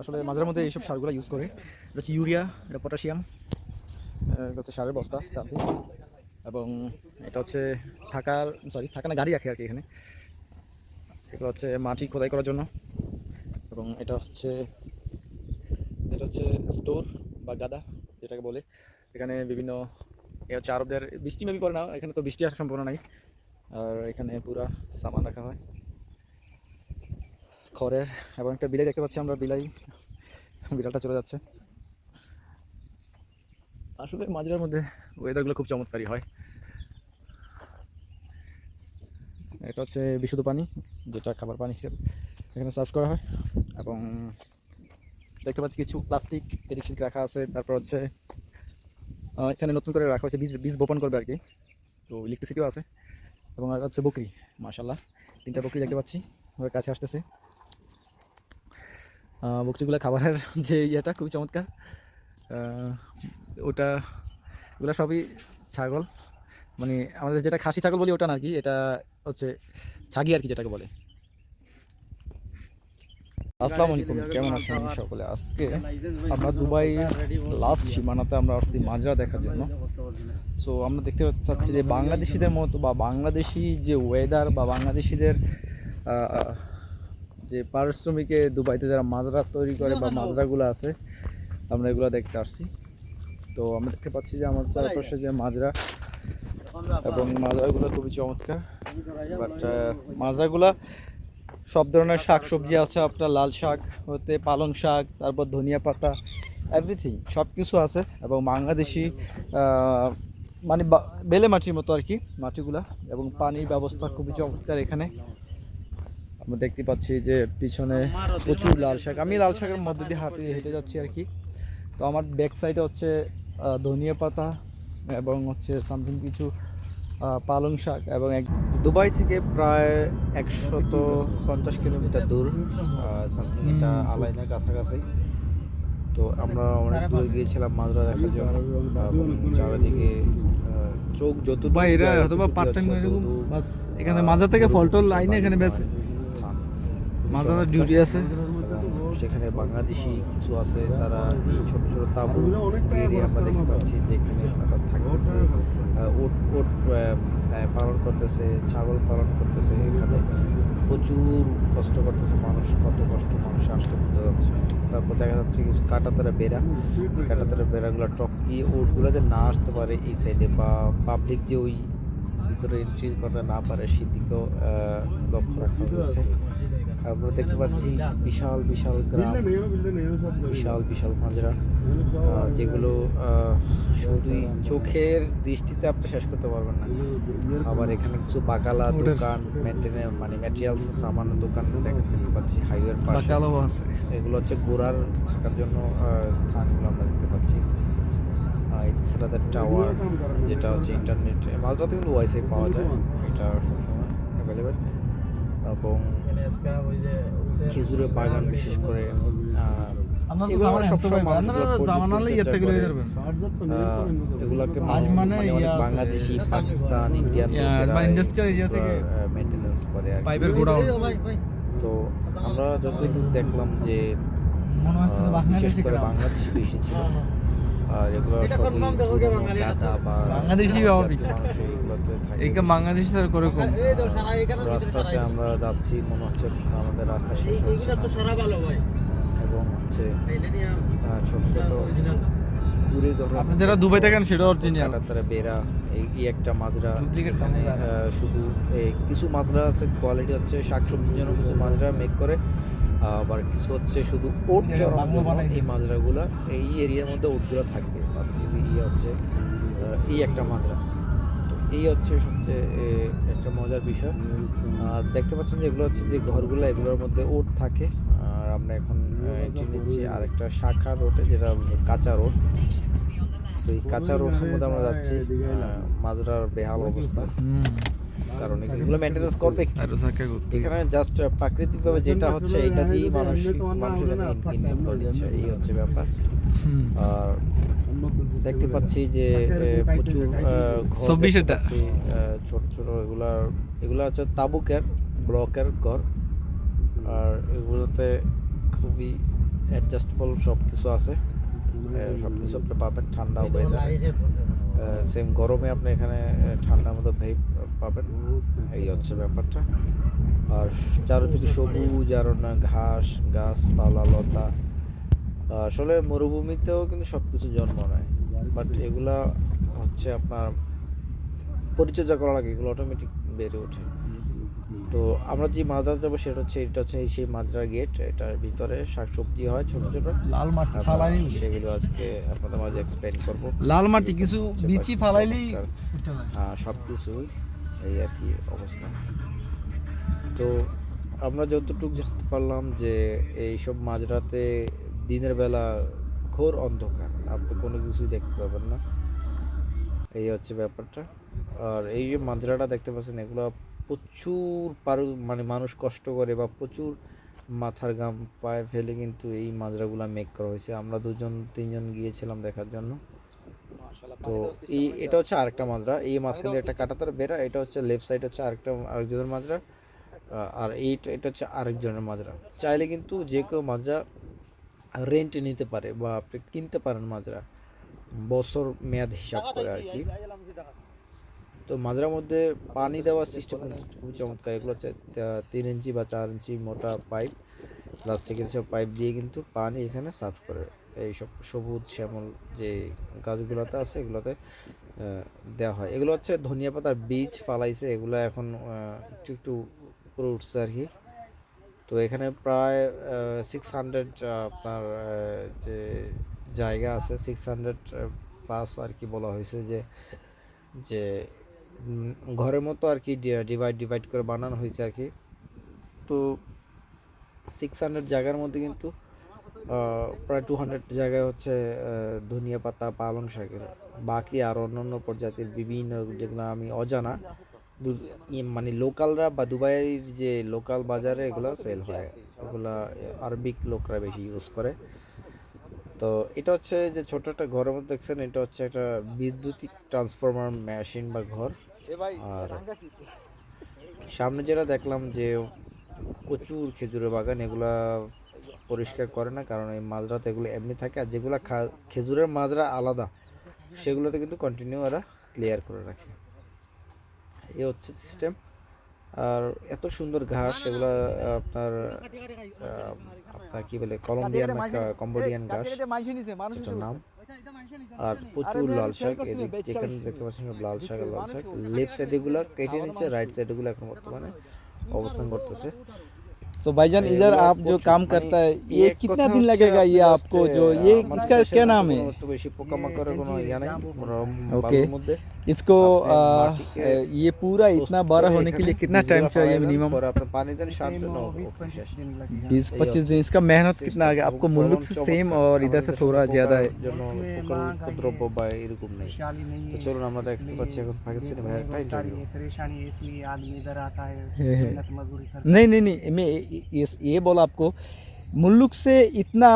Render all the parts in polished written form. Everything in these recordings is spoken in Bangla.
আসলে মাঝের মধ্যে এইসব সারগুলো ইউজ করে। এটা হচ্ছে ইউরিয়া, এটা পটাশিয়াম, এটা হচ্ছে সারের বস্তা সামথিং। এবং এটা হচ্ছে থাকা না গাড়ি রাখে আর কি এখানে। এগুলো হচ্ছে মাটি খোদাই করার জন্য। এবং এটা হচ্ছে স্টোর বা গাদা যেটাকে বলে। এখানে বিভিন্ন এ হচ্ছে আরবদের বৃষ্টি মেবি পড়ে না, এখানে তো বৃষ্টি আসার সম্ভাবনা নাই। আর এখানে পুরা সামান রাখা হয় খড়ের। এবং একটা বিলাই দেখতে পাচ্ছি আমরা, বিড়ালটা চলে যাচ্ছে। আসলে মাঝের মধ্যে ওয়েদারগুলো খুব চমৎকারই হয়। এটা হচ্ছে বিশুদ্ধ পানি, যেটা খাবার পানি হিসেবে এখানে সার্ভ করা হয়। এবং দেখতে পাচ্ছি কিছু প্লাস্টিক এদিক সেদিক রাখা আছে। তারপর হচ্ছে এখানে নতুন করে রাখা হয়েছে, বীজ বীজ বপন করবে আর কি। তো ইলেকট্রিসিটিও আছে। এবং আর হচ্ছে বকরি, মাশাল্লাহ 3টা বকরি দেখতে পাচ্ছি, ওর কাছে আসতেছে। বকরিগুলো খাবারের যে ইয়েটা খুবই চমৎকার। আহ, ওটা ওগুলো সবই ছাগল, মানে আমাদের যেটা খাসি ছাগল বলি ওটা না আর কি, এটা হচ্ছে ছাগি আর কি যেটাকে বলে। আসসালামু আলাইকুম, কেমন আছেন সকলে? আজকে আমরা দুবাই লাস্ট সীমানাতে আমরা আসছি মাজরা দেখার জন্য। সো আমরা দেখতে চাচ্ছি যে বাংলাদেশিদের মতো বা বাংলাদেশি যে ওয়েদার বা বাংলাদেশিদের যে পারিশ্রমিকে দুবাইতে যারা মাজরা তৈরি করে বা মাজরাগুলো আছে, আমরা এগুলো দেখতে আসছি। তো আমরা দেখতে পাচ্ছি যে আমার চারপাশে যে মাজরা, এবং মাজরাগুলো খুবই চমৎকার। বাট মাজরাগুলা সব ধরনের শাক সবজি আছে, আপনার লাল শাক হতে পালং শাক, তারপর ধনিয়া পাতা, এভরিথিং সব কিছু আছে। এবং বাংলাদেশি মানে বেলে মাটির মতো আর কি মাটিগুলা। এবং পানির ব্যবস্থা খুবই চমৎকার এখানে। আমরা দেখতে পাচ্ছি যে পিছনে প্রচুর লাল শাক। আমি লাল শাকের মধ্যে দিয়ে হেঁটে যাচ্ছি আর কি। তো আমার ব্যাক সাইডে হচ্ছে ধনিয়া পাতা এবং হচ্ছে সামথিং কিছু পালং শাক। এবং দুবাই থেকে প্রায় 150 কিলোমিটার দূর সামথিং, এটা আলাইনার কাছাকাছি। তো আমরা অনেক দূরে গিয়েছিলাম মাজরা দেখার জন্য। চারিদিকে চোখ যতটুকু এরা অথবা পার্ট টাইম এরকম বাস এখানে মাজরা থেকে ফলটল লাইনে এখানে বেশ স্থান মাজরা ডিউটি আছে। সেখানে বাংলাদেশি কিছু আছে, তারা এই ছোট ছোট তাঁবু এরিয়া আমরা দেখতে পাচ্ছি, যেখানে তারা থাকতেছে, উট পালন করতেছে, ছাগল পালন করতেছে। এখানে প্রচুর কষ্ট করতেছে মানুষ, কত কষ্ট মানুষ আসলে বোঝা যাচ্ছে। তারপর দেখা যাচ্ছে কিছু কাঁটাতারা বেড়া, এই কাঁটাতারা বেড়াগুলো টপকিয়ে উটগুলো যে না আসতে পারে এই সাইডে, বা পাবলিক যে ওই ভিতরে এন্ট্রি করতে না পারে সেদিকেও লক্ষ্য রাখা হয়েছে। আমরা দেখতে পাচ্ছি বিশাল বিশাল গ্রাম, বিশাল বিশাল মাজরা, যেগুলো শুধুই চোখের দৃষ্টিতে আপনি শেষ করতে পারবেন না। আবার এখানে কিছু বাকালা দোকান, মানে ম্যাটেরিয়ালস সামান দোকান দেখতে পাচ্ছি হাইওয়ের পাশে। এগুলো হচ্ছে ঘোড়ার থাকার জন্য স্থানগুলো আমরা দেখতে পাচ্ছি। এছাড়া টাওয়ার, যেটা হচ্ছে ইন্টারনেট, মাজরাতে কিন্তু ওয়াইফাই পাওয়া যায়, এটা সবসময় অ্যাভেলেবেল। এবং খেজুরের বাগান, বিশেষ করে এগুলোকে বাংলাদেশি, পাকিস্তান, ইন্ডিয়ান মেনটেনেন্স করে। তো আমরা যতদূর দেখলাম যে বিশেষ করে বাংলাদেশি বেশি ছিল। আর এগুলো সবই গাদা বা বাংলাদেশি বাংলাদেশি করে কম। রাস্তাতে আমরা যাচ্ছি, মনে হচ্ছে আমাদের রাস্তা শেষ হচ্ছে, এবং হচ্ছে ছোট ছোট কুড়ে ঘর। আপনি যারা দুবাই থাকেন সেটা অরিজিনাল কাঁটাতারা বেড়া, এই একটা মাজরা। শুধু কিছু মাজরা আছে কোয়ালিটি হচ্ছে শাকসবজির জন্য, কিছু মাজরা মেক করে, আবার কিছু হচ্ছে শুধু ওট চড়ানোর জন্য। এই মাজরাগুলা এই এরিয়ার মধ্যে ওটগুলো থাকবে বাস। এই হচ্ছে এই একটা মাজরা। তো এই হচ্ছে সবচেয়ে একটা মজার বিষয়। আর দেখতে পাচ্ছেন যে এগুলো হচ্ছে যে ঘরগুলো, এগুলোর মধ্যে ওট থাকে। আর আমরা এখন এন্ট্রি নিচ্ছি আরেকটা শাখা রোডে, যেটা কাঁচা রোড। তো এই কাঁচা রোডের মধ্যে আমরা যাচ্ছি। মাজরার বেহাল অবস্থা, কারণ এগুলো মেনটেনেন্স করবে এখানে জাস্ট প্রাকৃতিকভাবে যেটা হচ্ছে এটা দিয়েই মানুষ ইনকাম করে নিচ্ছে, এই হচ্ছে ব্যাপার। আর দেখতে পাচ্ছি যে প্রচুর ছোট ছোট এগুলা হচ্ছে তাবুকের ব্লকের ঘর। আর এগুলোতে খুবই অ্যাডজাস্টেবল সব কিছু আছে, সব কিছু আপনি পাবেন ঠান্ডা ওয়েদারে। সেম গরমে আপনি এখানে ঠান্ডার মধ্যে ভেপ পাবেন, এই হচ্ছে ব্যাপারটা। আর চারিদিকে সবুজ আর না ঘাস গাছপালা লতা। আসলে মরুভূমিতেও কিন্তু সব কিছু জন্ম নেয়, বাট এগুলা হচ্ছে আপনার পরিচর্যা করা লাগে, এগুলো অটোমেটিক বেড়ে ওঠে। তো আমরা যে মাজরা যাবো সেটা হচ্ছে, এটা হচ্ছে সেই মাজরার গেট, এটার ভিতরে শাকসবজি হয় ছোট ছোট, লাল মাটি ফালাইলি সেগুলো আজকে আপনাদের মাঝে এক্সপ্লেন করবো। লাল মাটি কিছু বিচি ফালাইলেই সব কিছুই এই আর কি অবস্থা। তো আমরা যতটুকু জানতে পারলাম যে এইসব মাজরাতে দিনের বেলা ঘোর অন্ধকার, আপনি কোনো কিছুই দেখতে পাবেন না, এই হচ্ছে ব্যাপারটা। আর এই যে মাজরাটা দেখতে পাচ্ছেন, এগুলো প্রচুর মানে মানুষ কষ্ট করে বা প্রচুর মাথার ঘাম পায়ে ফেলে কিন্তু এই মাজরাগুলো মেক করা হয়েছে। আমরা 2-3জন গিয়েছিলাম দেখার জন্য। তো এটা হচ্ছে আরেকটা মাজরা, এই মাঝখান দিয়ে একটা কাঁটাতার বেড়া, এটা হচ্ছে লেফট সাইড হচ্ছে আরেকজনের মাজরা, আর এটা হচ্ছে আরেকজনের মাজরা। চাইলে কিন্তু যে কেউ মাজরা রেন্টে নিতে পারে বা আপনি কিনতে পারেন মাজরা, বছর মেয়াদ হিসাব করে আর কি। তো মাজরার মধ্যে পানি দেওয়ার সিস্টেম খুবই চমৎকার। এগুলো হচ্ছে 3 ইঞ্চি বা 4 ইঞ্চি মোটা পাইপ, প্লাস্টিকের সব পাইপ দিয়ে কিন্তু পানি এখানে সার্ভ করে এই সব সবুজ শ্যামল যে গাছগুলোতে আছে এগুলোতে দেওয়া হয়। এগুলো হচ্ছে ধনিয়া পাতার বীজ ফালাইছে, এগুলো এখন একটু একটু উপরে উঠছে আর কি। তো এখানে প্রায় 600 আপনার যে জায়গা আছে 600 প্লাস আর কি বলা হয়েছে, যে যে ঘরের মতো আর কি ডিভাইড করে বানানো হয়েছে আর কি। তো 600 জায়গার মধ্যে কিন্তু প্রায় 200 জায়গায় হচ্ছে ধনিয়া পাতা পালং শাকের, বাকি আর অন্যান্য প্রজাতির বিভিন্ন যেগুলো আমি অজানা, মানে লোকালরা বা দুবাইয়ের যে লোকাল বাজারে এগুলো সেল হয়, এগুলা আরবিক লোকরা বেশি ইউজ করে। তো এটা হচ্ছে যে ছোট একটা ঘরের মধ্যে দেখছেন, এটা হচ্ছে একটা বিদ্যুতিক ট্রান্সফরমার মেশিন বা ঘর। আর সামনে যেটা দেখলাম যে প্রচুর খেজুরের বাগান, এগুলা পরিষ্কার করে না, কারণ এই মাজরাতে এগুলো এমনি থাকে, আর যেগুলো খেজুরের মাজরা আলাদা সেগুলোতে কিন্তু কন্টিনিউ এরা ক্লিয়ার করে রাখে, এই হচ্ছে সিস্টেম। আর এত সুন্দর ঘাস, সেগুলো আপনার আপনার কি বলে কলম্বিয়ান কম্বোডিয়ান ঘাস এটার নাম। আর প্রচুর লাল শাক, যেখানে দেখতে পাচ্ছেন সব লাল শাক আর লাল শাক। লেফট সাইড এগুলো কেটে নিচ্ছে, রাইট সাইড এগুলো এখন বর্তমানে অবস্থান করতেছে। तो भाईजान इधर आप जो काम करता है ये कितना दिन लगेगा, ये आपको जो ये इसका क्या नाम है? ओके, इसको ये पूरा इतना बड़ा होने के लिए कितना टाइम चाहिए मिनिमम? 20-25 दिन। इसका मेहनत कितना आ गया आपको? मुल्क से सेम और इधर से थोड़ा ज़्यादा है? চলুন আমরা দেখতে পাচ্ছি এখন পাকিস্তানি ভাইয়ের একটা ইন্টারভিউ। परेशानी है इसलिए आदमी इधर आता है, है। मेहनत मजदूरी करता नहीं नहीं नहीं, मैं ये बोला आपको, मुल्क से इतना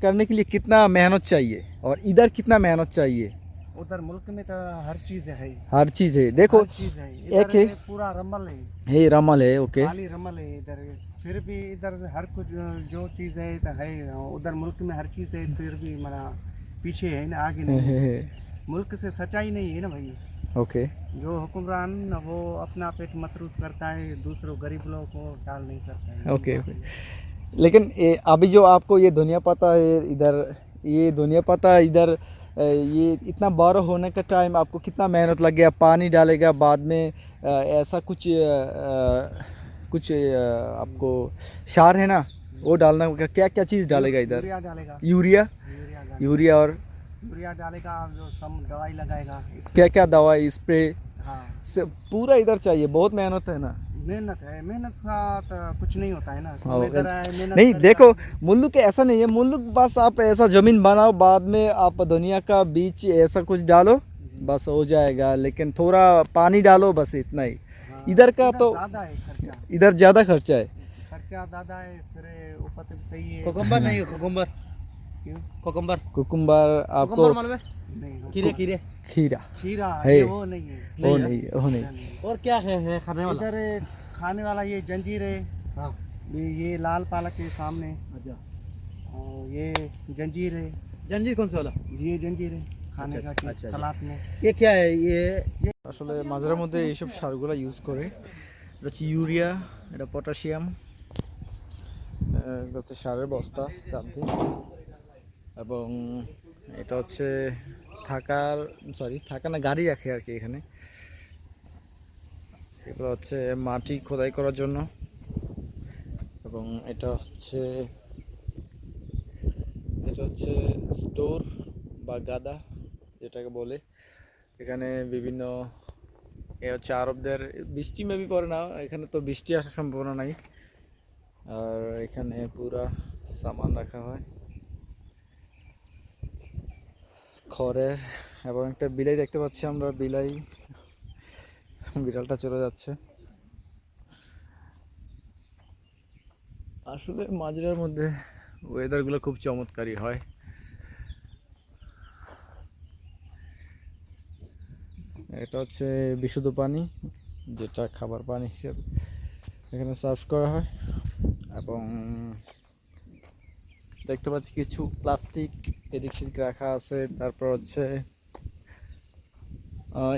करने के लिए कितना मेहनत चाहिए और इधर कितना मेहनत चाहिए? है। उधर मुल्क में तो हर चीज है, हर चीज़ है। देखो हर चीज है। एक इधर है पूरा रमल है, ये रमल है, ओके। खाली रमल है इधर। फिर भी इधर हर कुछ जो चीज है तो है, उधर मुल्क में हर चीज है, फिर भी मना पीछे है ना, आगे नहीं है। मुल्क से सच्चाई नहीं है ना भाई। ओके जो हुक्मरान न वो अपना पेट मतरूस करता है, दूसरों गरीब लोगों को ख्याल नहीं करता है। Okay okay. लेकिन अभी जो आपको ये धनिया पत्ता है इधर, ये धनिया पत्ता इधर ये इतना बड़ा होने का टाइम आपको कितना मेहनत लग गया? पानी डालेगा बाद में, ऐसा कुछ आपको सार है ना वो डालना होगा, क्या क्या चीज़ डालेगा इधर? यूरिया डालेगा, यूरिया यूरिया और यूरिया डालेगा, जो सम दवाई लगाएगा। क्या क्या दवाई स्प्रे हाँ, पूरा इधर चाहिए, बहुत मेहनत है ना। मेहनत है, मेहनत से तो कुछ नहीं होता है ना। हाँ, हम इधर आए, मेहनत नहीं करेगा। देखो मुल्क ऐसा नहीं है, मुल्क बस आप ऐसा ज़मीन बनाओ, बाद में आप धनिया का बीज ऐसा कुछ डालो बस हो जाएगा, लेकिन थोड़ा पानी डालो बस इतना ही। हाँ, इधर का तो ज़्यादा है खर्चा, इधर ज़्यादा खर्चा है। खर्चा ज़्यादा है, फिर ऊपर से सही है। कोकम्बर नहीं है, कोकम्बर क्यों? कोकम्बर कुकुम्बर आपको कोकम्बर मालूम है? नहीं हो। खीरे खीरे खीरा खीरा है। ये वो नहीं है, वो नहीं वो नहीं। नहीं। और क्या है खाने वाला? इधर खाने वाला ये जंजीर है, हाँ ये लाल पालक के सामने, और ये जंजीर है, जंजीर कौन सा वाला? ये जंजीर है खाने का चीज़ अच्छा। सलाद में। ये क्या है ये? আসলে মাজরার মধ্যে এইসব সারগুলো ইউজ করে। এটা হচ্ছে ইউরিয়া, এটা পটাশিয়াম, এটা হচ্ছে সারের বস্তা সামথিং, এবং এটা হচ্ছে থাকা না, গাড়ি রাখে আর কি এখানে। এগুলো হচ্ছে মাটি খোদাই করার জন্য, এবং এটা হচ্ছে স্টোর বা গাদা যেটাকে বলে। এখানে বিভিন্ন এ হচ্ছে আরবদের, বৃষ্টি মেবি পড়ে না এখানে, তো বৃষ্টি আসার সম্ভাবনা নাই। আর এখানে পুরা সামান রাখা হয় খড়ের, এবং একটা বিলাই দেখতে পাচ্ছি আমরা, বিড়ালটা চলে যাচ্ছে। আসলে মাজরার মধ্যে ওয়েদারগুলো খুব চমৎকারই হয়। এটা হচ্ছে বিশুদ্ধ পানি, যেটা খাবার পানি হিসেবে এখানে সার্ভ করা হয়। এবং দেখতে পাচ্ছি কিছু প্লাস্টিক এদিক সেদিক রাখা আছে। তারপর হচ্ছে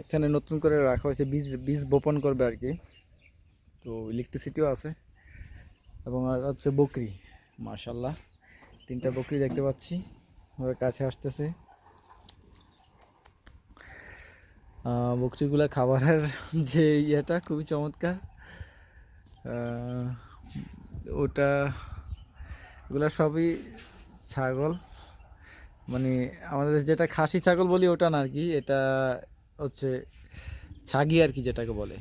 এখানে নতুন করে রাখা হয়েছে, বীজ বপন করবে আর কি। তো ইলেকট্রিসিটিও আছে। এবং আর হচ্ছে বকরি, মাশাল্লাহ 3টা বকরি দেখতে পাচ্ছি, ওরা কাছে আসতেছে। বকরিগুলা খাবারের যে ইয়েটা খুবই চমৎকার। ওগুলা সবই ছাগল, মানে আমাদের যেটা খাসি ছাগল বলি ওটা না আর কি, এটা হচ্ছে ছাগি আর কি যেটাকে বলে।